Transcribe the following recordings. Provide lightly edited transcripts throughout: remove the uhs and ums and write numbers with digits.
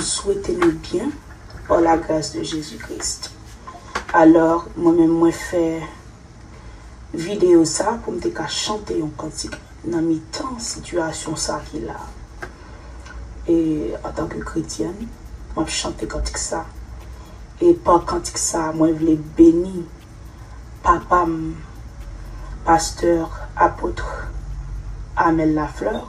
souhaitez le bien par la grâce de Jésus-Christ. Alors, moi-même, moi fais vidéo ça pour me chanter un cantique dans mes temps situation ça qu'il a. Et en tant que chrétienne, moi chanter cantique ça. Et par cantique ça, moi je voulais bénir papa, pasteur, apôtre Amel Lafleur.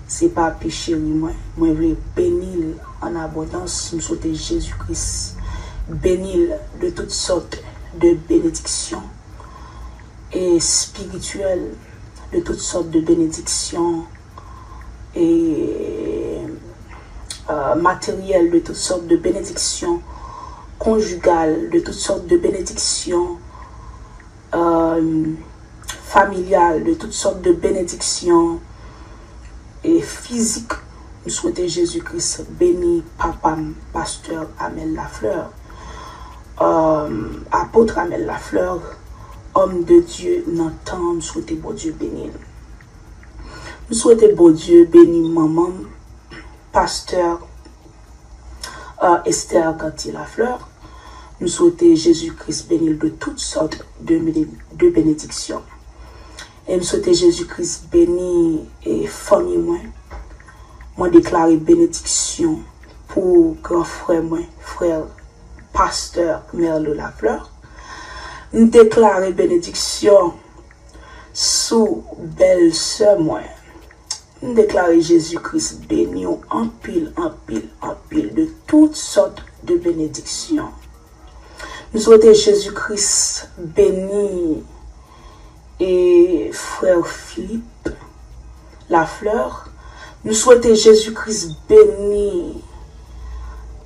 C'est pas péché moi je voulais bénir en abondance, nous souhaiter Jésus-Christ, bénir de toutes sortes de bénédictions et spirituelles, de toutes sortes de bénédictions et matérielles, de toutes sortes de bénédictions conjugales, de toutes sortes de bénédictions familiales, de toutes sortes de bénédictions et physiques. Nous souhaitons Jésus-Christ béni papa pasteur Amel Lafleur, apôtre Amel Lafleur, homme de Dieu, n'entend, nous souhaitons bon Dieu béni. Nous souhaitons bon Dieu béni maman, pasteur Esther Gantier Lafleur. Nous souhaitons Jésus-Christ béni de toutes sortes de bénédictions. Et nous souhaitons Jésus-Christ béni et famille moi déclarer bénédiction pour grand frère frère pasteur Merle Lafleur. Nous déclarer bénédiction sous belle sœur moi. Nous déclarer Jésus-Christ béni en pile de toutes sortes de bénédictions. Nous souhaitons Jésus-Christ béni et frère Philippe Lafleur. Nous souhaitons Jésus-Christ béni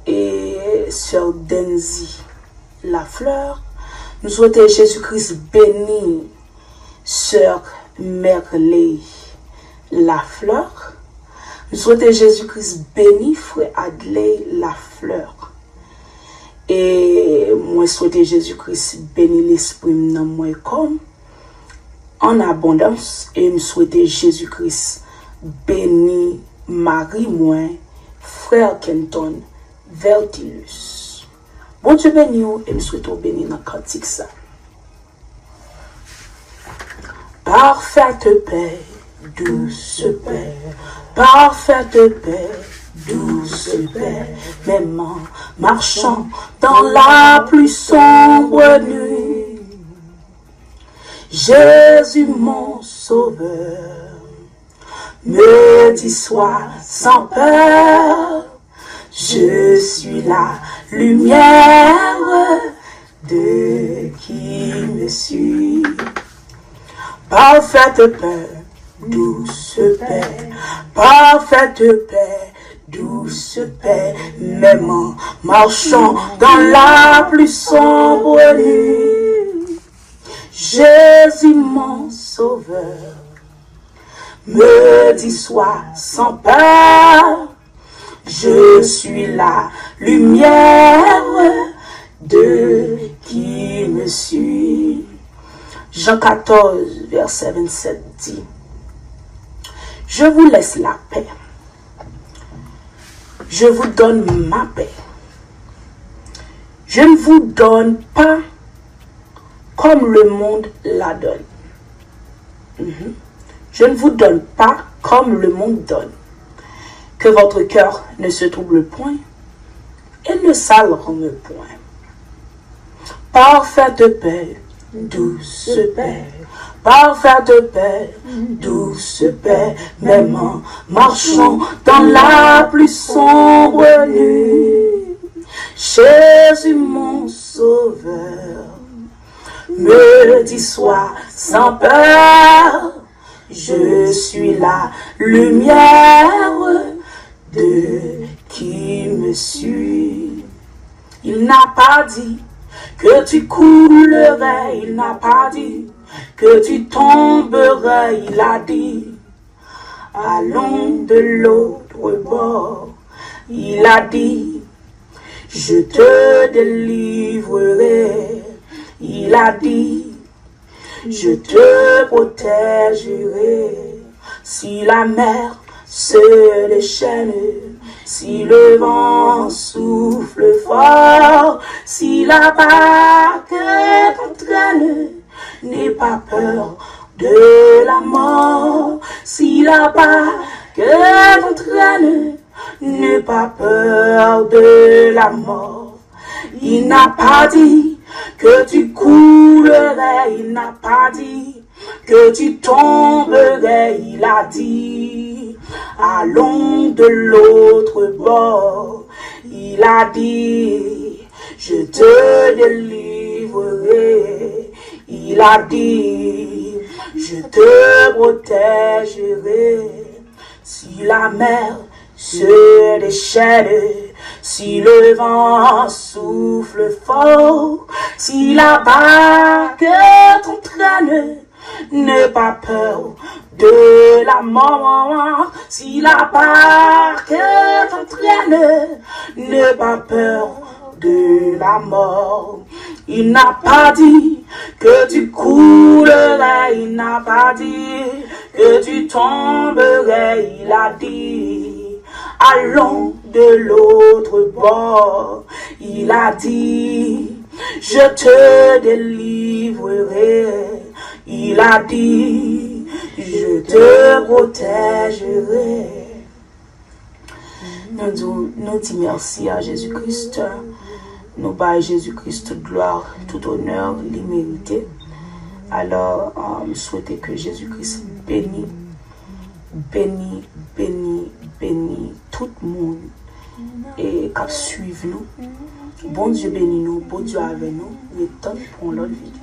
et sœur Denzi Lafleur. Nous souhaitons Jésus-Christ béni sœur Merle Lafleur. Nous souhaitons Jésus-Christ béni frère Adley Lafleur. Et moi souhaite Jésus-Christ béni l'esprit dans moi comme en abondance. Et nous souhaite Jésus-Christ béni Marie moi frère Kenton Vertilus. Bon Dieu béni et nous souhaitons béni dans cantique ça. Parfaite paix, douce paix, parfaite paix, douce paix, même en marchant dans la plus sombre nuit. Jésus mon sauveur me dit sois sans peur, je suis la lumière de qui me suit. Parfaite paix, douce paix, parfaite paix, douce paix, même en marchant dans la plus sombre nuit. Jésus mon sauveur me dit sois sans peur, je suis la lumière de qui me suit. Jean 14, verset 27 dit: je vous laisse la paix. Je vous donne ma paix. Je ne vous donne pas comme le monde la donne. Je ne vous donne pas comme le monde donne. Que votre cœur ne se trouble point et ne s'alarme point. Parfaite paix, douce paix, parfaite paix, douce paix, même en marchant dans la plus sombre nuit. Jésus mon sauveur me dit sois sans peur, je suis la lumière de qui me suit. Il n'a pas dit que tu coulerais, il n'a pas dit que tu tomberais, il a dit allons de l'autre bord. Il a dit je te délivrerai. Il a dit je te protégerai. Si la mer se déchaîne Si le vent souffle fort, si la barque t'entraîne, n'aie pas peur de la mort. Si la barque t'entraîne, n'aie pas peur de la mort. Il n'a pas dit que tu coulerais, il n'a pas dit que tu tomberais, il a dit allons de l'autre bord. Il a dit je te délivrerai. Il a dit je te protégerai. Si la mer se déchaîne, si le vent souffle fort, si la barque t'entraîne, n'aie pas peur de la mort. Si la barque t'entraîne, n'aie pas peur de la mort. Il n'a pas dit que tu coulerais, il n'a pas dit que tu tomberais, il a dit allons de l'autre bord. Il a dit je te délivrerai. Il a dit je te protégerai. Nous disons merci à Jésus-Christ. Nous baillons Jésus-Christ toute gloire, tout honneur, l'immérité. Alors, nous souhaitons que Jésus-Christ bénisse tout le monde et qu'il suive nous. Bon Dieu bénisse nous, bon Dieu avec nous. Il est temps pour l'autre vidéo.